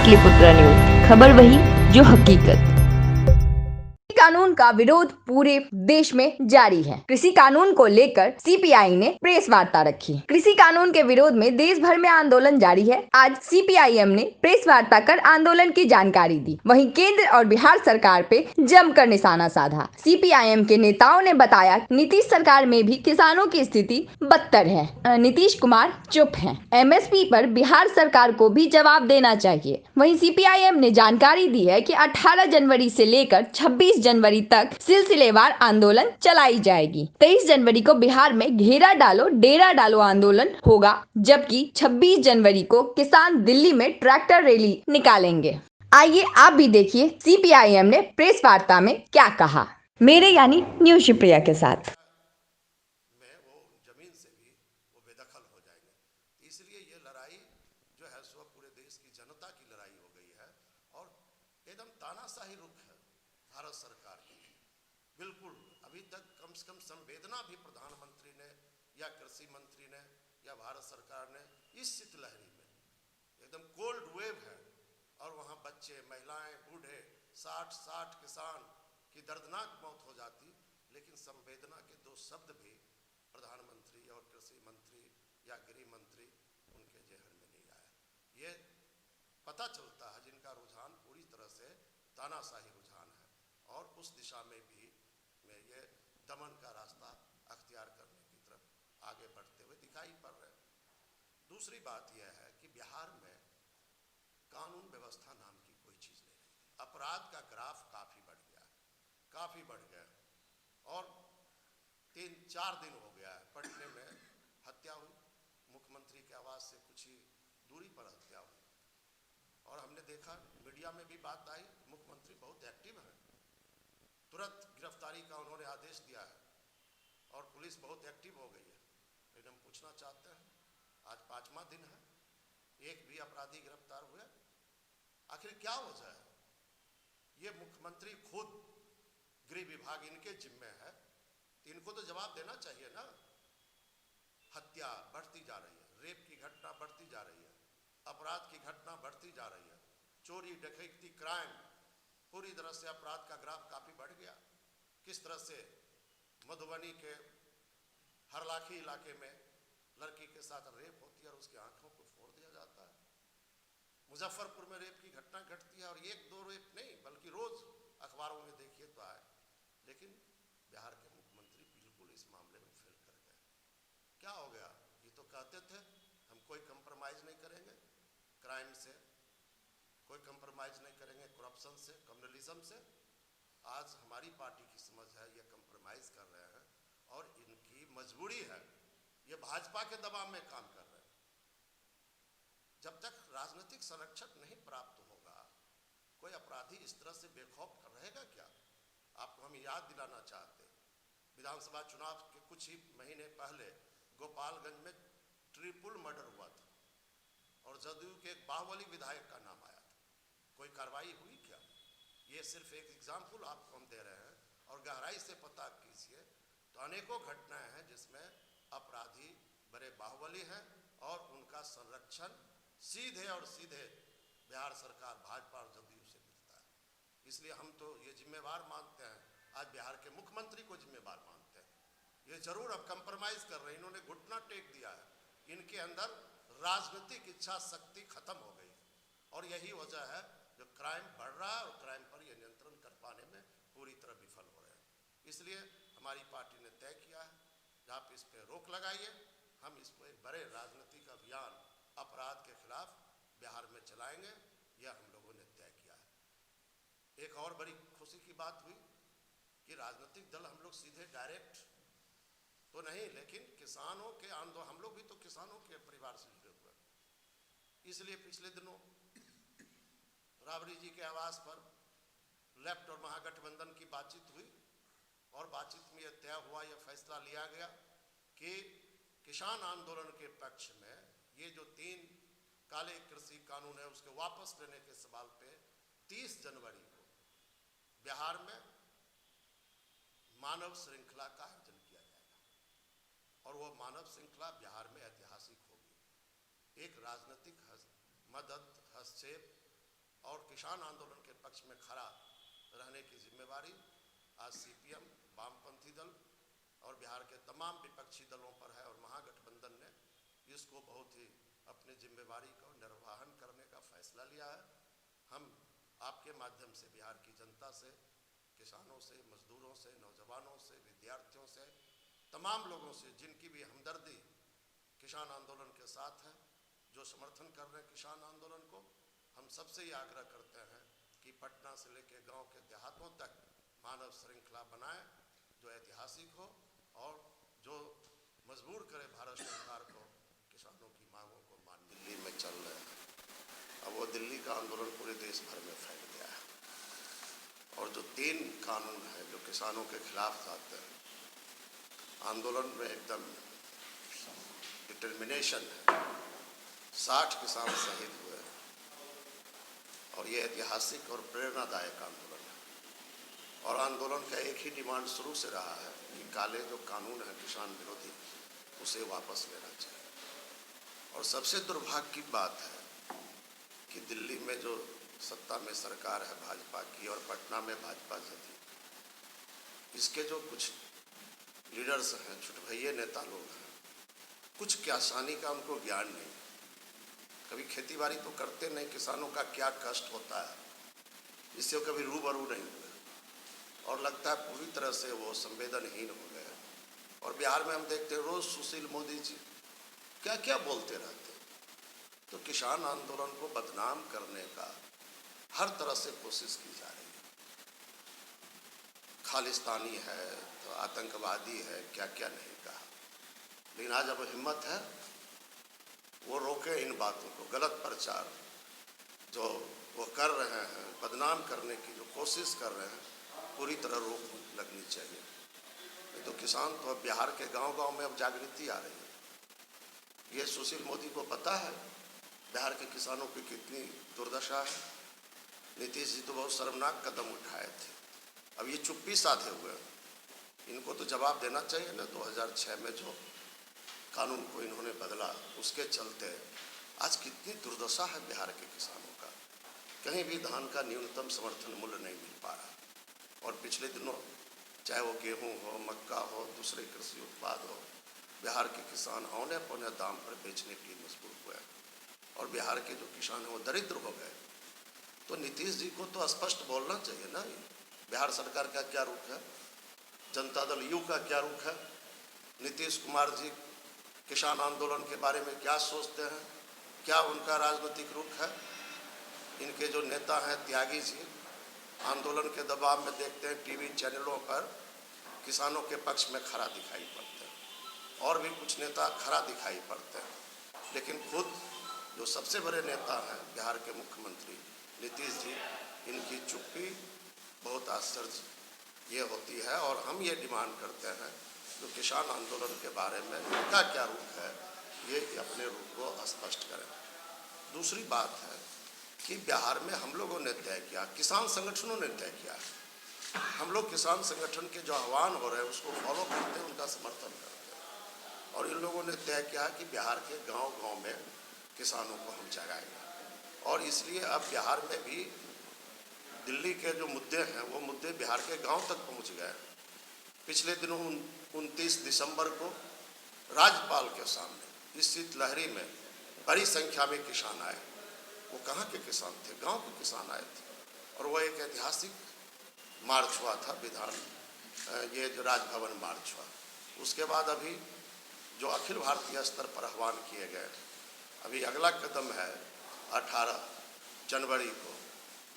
Pataliputra news, खबर वही जो हकीकत। कानून का विरोध पूरे देश में जारी है। कृषि कानून को लेकर सीपीआई ने प्रेस वार्ता रखी। कृषि कानून के विरोध में देश भर में आंदोलन जारी है। आज सीपीआईएम ने प्रेस वार्ता कर आंदोलन की जानकारी दी। वहीं केंद्र और बिहार सरकार पे जमकर निशाना साधा। सीपीआईएम के नेताओं ने बताया नीतीश सरकार में भी किसानों की स्थिति बदतर है। नीतीश कुमार चुप हैं। एमएसपी पर बिहार सरकार को भी जवाब देना चाहिए। वहीं सीपीआईएम ने जानकारी दी है कि 18 जनवरी से लेकर 26 जनवरी तक सिलसिलेवार आंदोलन चलाई जाएगी। 23 जनवरी को बिहार में घेरा डालो डेरा डालो आंदोलन होगा, जबकि 26 जनवरी को किसान दिल्ली में ट्रैक्टर रैली निकालेंगे। आइए आप भी देखिए सीपीआईएम ने प्रेस वार्ता में क्या कहा, मेरे यानी न्यूज शिवप्रिया के साथ। जमीन से भी वो बेदखल हो जाएंगे। इसलिए ये लड़ाई जो है सो पूरे देश की जनता की लड़ाई हो गई है और एकदम तानाशाही रुख है भारत सरकार की। बिल्कुल अभी तक कम से कम संवेदना भी प्रधानमंत्री ने या कृषि मंत्री ने या भारत सरकार ने इस शीतलहरी में एकदम कोल्ड वेव है और वहाँ बच्चे महिलाएं बूढ़े 60 किसान की दर्दनाक मौत हो जाती, लेकिन संवेदना के दो शब्द भी प्रधानमंत्री और कृषि मंत्री या गृह मंत्री उनके जेहन में नहीं आया। ये पता चलता है जिनका रुझान पूरी तरह से तानाशाही रुझान है और उस दिशा में भी में ये दमन का रास्ता अख्तियार करने की तरफ आगे बढ़ते हुए दिखाई पड़ रहे हैं। दूसरी बात यह है कि बिहार में कानून व्यवस्था नाम की कोई चीज़ नहीं रही। अपराध का ग्राफ काफ़ी बढ़ गया और 3-4 दिन हो गया है पटने में हत्या हुई, मुख्यमंत्री के आवास से कुछ ही दूरी पर हत्या हुई और हमने देखा मीडिया में भी बात आई मुख्यमंत्री बहुत एक्टिव है, तुरंत गिरफ्तारी का उन्होंने आदेश दिया है और पुलिस बहुत एक्टिव हो गई है। लेकिन हम पूछना चाहते हैं आज 5वां दिन है, एक भी अपराधी गिरफ्तार हुए? आखिर क्या वजह है? ये मुख्यमंत्री खुद गृह विभाग इनके जिम्मे है, इनको तो जवाब देना चाहिए ना। हत्या बढ़ती जा रही है, रेप की घटना बढ़ती जा रही है, अपराध की घटना बढ़ती जा रही है, चोरी डकैती क्राइम पूरी तरह से अपराध का ग्राफ काफी बढ़ गया। किस तरह से मधुबनी के हरलाखी इलाके में लड़की के साथ रेप होती है और उसकी आंखों को फोड़ दिया जाता है। मुजफ्फरपुर में रेप की घटना घटती है और 1-2 रेप नहीं बल्कि रोज अखबारों में देखिए तो आए। लेकिन बिहार के मुख्यमंत्री बिल्कुल इस मामले में फेल कर गए। क्या हो गया? ये तो कहते थे हम कोई कंप्रोमाइज नहीं करेंगे क्राइम से, कोई कंप्रोमाइज नहीं करेंगे करप्शन से, कम्युनलिज्म से। आज हमारी पार्टी की समझ है ये कंप्रोमाइज कर रहे हैं और इनकी मजबूरी है, ये भाजपा के दबाव में काम कर रहे हैं। जब तक राजनीतिक संरक्षण नहीं प्राप्त होगा कोई अपराधी इस तरह से बेखौफ रहेगा क्या? आपको हम याद दिलाना चाहते हैं विधानसभा चुनाव के कुछ ही महीने पहले गोपालगंज में ट्रिपल मर्डर हुआ था और जदयू के एक बाहुबली विधायक का नाम आया था। कोई कार्रवाई हुई क्या? ये सिर्फ एक एग्जाम्पल आपको हम दे रहे हैं और गहराई से पता कीजिए तो अनेकों घटनाएं हैं जिसमें अपराधी बड़े बाहुबली हैं और उनका संरक्षण सीधे और सीधे बिहार सरकार भाजपा और जदयू से मिलता है। इसलिए हम तो ये जिम्मेवार मानते हैं, आज बिहार के मुख्यमंत्री को जिम्मेवार मानते हैं। ये जरूर अब कंप्रोमाइज कर रहे हैं, इन्होंने घुटना टेक दिया है, इनके अंदर राजनीतिक इच्छा शक्ति खत्म हो गई और यही वजह है जो क्राइम बढ़ रहा है और क्राइम पर ये नियंत्रण कर पाने में पूरी तरह विफल हो रहे हैं। इसलिए हमारी पार्टी ने तय किया है आप इस पर रोक लगाइए, हम इसको एक बड़े राजनीतिक अभियान अपराध के खिलाफ बिहार में चलाएंगे, यह हम लोगों ने तय किया है। एक और बड़ी खुशी की बात हुई कि राजनीतिक दल हम लोग सीधे डायरेक्ट तो नहीं, लेकिन किसानों के आंदोलन, हम लोग भी तो किसानों के परिवार से जुड़े हुए हैं। इसलिए पिछले दिनों राबड़ी जी के आवास पर लेफ्ट और महागठबंधन की बातचीत हुई और बातचीत में यह तय हुआ, यह फैसला लिया गया कि किसान आंदोलन के पक्ष में ये जो 3 काले कृषि कानून है उसके वापस लेने के सवाल पे 30 जनवरी को बिहार में मानव श्रृंखला का आयोजन किया जाएगा और वो मानव श्रृंखला बिहार में ऐतिहासिक होगी। एक राजनीतिक मदद हस्तक्षेप और किसान आंदोलन के पक्ष में खड़ा रहने की जिम्मेवारी आज सीपीएम, वामपंथी दल और बिहार के तमाम विपक्षी दलों पर है। और महागठबंधन ने इसको बहुत ही अपनी जिम्मेवारी को निर्वहन करने का फैसला लिया है। हम आपके माध्यम से बिहार की जनता से, किसानों से, मजदूरों से, नौजवानों से, विद्यार्थियों से, तमाम लोगों से जिनकी भी हमदर्दी किसान आंदोलन के साथ है, जो समर्थन कर रहे हैं किसान आंदोलन को, हम सबसे ये आग्रह करते हैं कि पटना से लेकर गांव के देहातों तक मानव श्रृंखला बनाएं जो ऐतिहासिक हो और जो मजबूर करे भारत सरकार को किसानों की मांगों को मान। दिल्ली में चल रहे हैं, अब वो दिल्ली का आंदोलन पूरे देश भर में फैल गया है और जो 3 कानून है जो किसानों के खिलाफ आते हैं, आंदोलन में एकदम डिटर्मिनेशन है। 60 किसान शहीद हुए और ये ऐतिहासिक और प्रेरणादायक आंदोलन है। और आंदोलन का एक ही डिमांड शुरू से रहा है कि काले जो कानून है किसान विरोधी, उसे वापस लेना चाहिए। और सबसे दुर्भाग्य की बात है कि दिल्ली में जो सत्ता में सरकार है भाजपा की और पटना में भाजपा जीती, इसके जो कुछ लीडर्स हैं, छुटभैये नेता लोग हैं, कुछ क्या आसानी का उनको ज्ञान नहीं, कभी खेतीबाड़ी तो करते नहीं, किसानों का क्या कष्ट होता है इससे कभी रूबरू नहीं हुए और लगता है पूरी तरह से वो संवेदनहीन हो गए। और बिहार में हम देखते हैं रोज सुशील मोदी जी क्या क्या बोलते रहते हैं। तो किसान आंदोलन को बदनाम करने का हर तरह से कोशिश की जा रही है। खालिस्तानी है तो आतंकवादी है, क्या क्या नहीं कहा, लेकिन आज अब हिम्मत है वो रोके इन बातों को। गलत प्रचार जो वो कर रहे हैं, बदनाम करने की जो कोशिश कर रहे हैं, पूरी तरह रोक लगनी चाहिए। नहीं तो किसान तो अब बिहार के गांव-गांव में अब जागृति आ रही है। ये सुशील मोदी को पता है बिहार के किसानों की कितनी दुर्दशा है। नीतीश जी तो बहुत शर्मनाक कदम उठाए थे, अब ये चुप्पी साधे हुए हैं। इनको तो जवाब देना चाहिए ना। 2006 में जो कानून को इन्होंने बदला, उसके चलते आज कितनी दुर्दशा है बिहार के किसानों का। कहीं भी धान का न्यूनतम समर्थन मूल्य नहीं मिल पा रहा। और पिछले दिनों चाहे वो गेहूं हो, मक्का हो, दूसरे कृषि उत्पाद हो, बिहार के किसान औने पौने दाम पर बेचने के लिए मजबूर हुए और बिहार के जो किसान हैं वो दरिद्र हो गए। तो नीतीश जी को तो स्पष्ट बोलना चाहिए ना, बिहार सरकार का क्या रुख है, जनता दल यू का क्या रुख है, नीतीश कुमार जी किसान आंदोलन के बारे में क्या सोचते हैं, क्या उनका राजनीतिक रुख है। इनके जो नेता हैं त्यागी जी, आंदोलन के दबाव में देखते हैं टीवी चैनलों पर किसानों के पक्ष में खड़ा दिखाई पड़ते हैं और भी कुछ नेता खड़ा दिखाई पड़ते हैं, लेकिन खुद जो सबसे बड़े नेता हैं बिहार के मुख्यमंत्री नीतीश जी, इनकी चुप्पी बहुत आश्चर्य ये होती है। और हम ये डिमांड करते हैं जो किसान आंदोलन के बारे में इनका क्या रुख है, ये अपने रुख को स्पष्ट करें। दूसरी बात है कि बिहार में हम लोगों ने तय किया, किसान संगठनों ने तय किया, हम लोग किसान संगठन के जो आह्वान हो रहे हैं उसको फॉलो करते हैं, उनका समर्थन करते हैं। और इन लोगों ने तय किया कि बिहार के गांव-गांव में किसानों को हम जगाएंगे। और इसलिए अब बिहार में भी दिल्ली के जो मुद्दे हैं वो मुद्दे बिहार के गांव तक पहुंच गए। पिछले दिनों 29 दिसंबर को राज्यपाल के सामने इस शीतलहरी में बड़ी संख्या में किसान आए। वो कहाँ के किसान थे, गांव के किसान आए थे और वो एक ऐतिहासिक मार्च हुआ था, ये जो राजभवन मार्च हुआ। उसके बाद अभी जो अखिल भारतीय स्तर पर आह्वान किए गए, अभी अगला कदम है 18 जनवरी को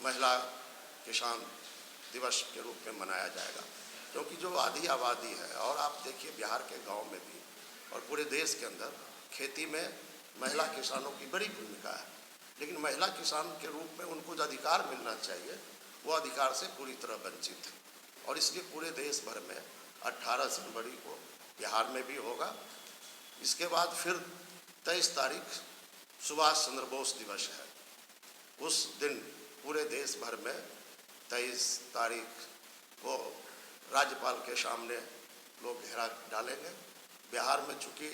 महिला किसान दिवस के रूप में मनाया जाएगा, क्योंकि जो आधी आबादी है, और आप देखिए बिहार के गांव में भी और पूरे देश के अंदर खेती में महिला किसानों की बड़ी भूमिका है, लेकिन महिला किसान के रूप में उनको जो अधिकार मिलना चाहिए वो अधिकार से पूरी तरह वंचित है। और इसलिए पूरे देश भर में 18 जनवरी को बिहार में भी होगा। इसके बाद फिर 23 तारीख सुभाष चंद्र बोस दिवस है, उस दिन पूरे देश भर में 23 तारीख को राज्यपाल के सामने लोग घेरा डालेंगे। बिहार में चूँकि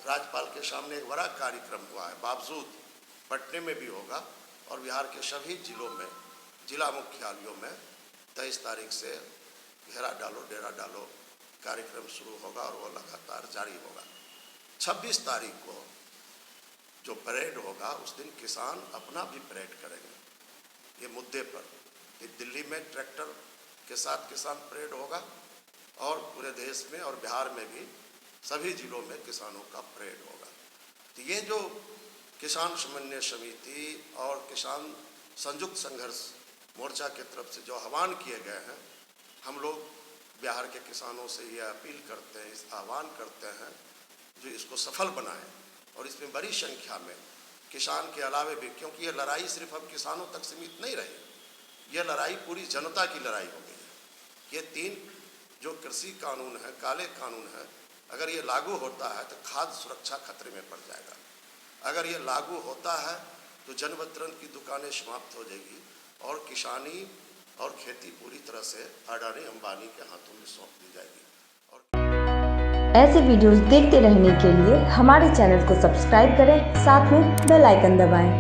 राज्यपाल के सामने एक बड़ा कार्यक्रम हुआ है, बावजूद पटने में भी होगा, और बिहार के सभी जिलों में, जिला मुख्यालयों में 23 तारीख से घेरा डालो डेरा डालो कार्यक्रम शुरू होगा और वो लगातार जारी होगा। 26 तारीख को जो परेड होगा उस दिन किसान अपना भी परेड करेंगे ये मुद्दे पर कि दिल्ली में ट्रैक्टर के साथ किसान परेड होगा और पूरे देश में और बिहार में भी सभी जिलों में किसानों का परेड होगा। तो ये जो किसान समन्वय समिति और किसान संयुक्त संघर्ष मोर्चा की तरफ से जो आह्वान किए गए हैं, हम लोग बिहार के किसानों से ये अपील करते हैं, इस आह्वान करते हैं जो इसको सफल बनाएं और इसमें बड़ी संख्या में किसान के अलावे भी, क्योंकि ये लड़ाई सिर्फ अब किसानों तक सीमित नहीं रही, ये लड़ाई पूरी जनता की लड़ाई हो गई है। ये 3 जो कृषि कानून है, काले कानून है, अगर ये लागू होता है तो खाद्य सुरक्षा खतरे में पड़ जाएगा। अगर ये लागू होता है तो जन वितरण की दुकानें समाप्त हो जाएगी और किसानी और खेती पूरी तरह से अडानी अंबानी के हाथों में सौंप दी जाएगी। और ऐसे वीडियोस देखते रहने के लिए हमारे चैनल को सब्सक्राइब करें, साथ में बेल आइकन दबाएं।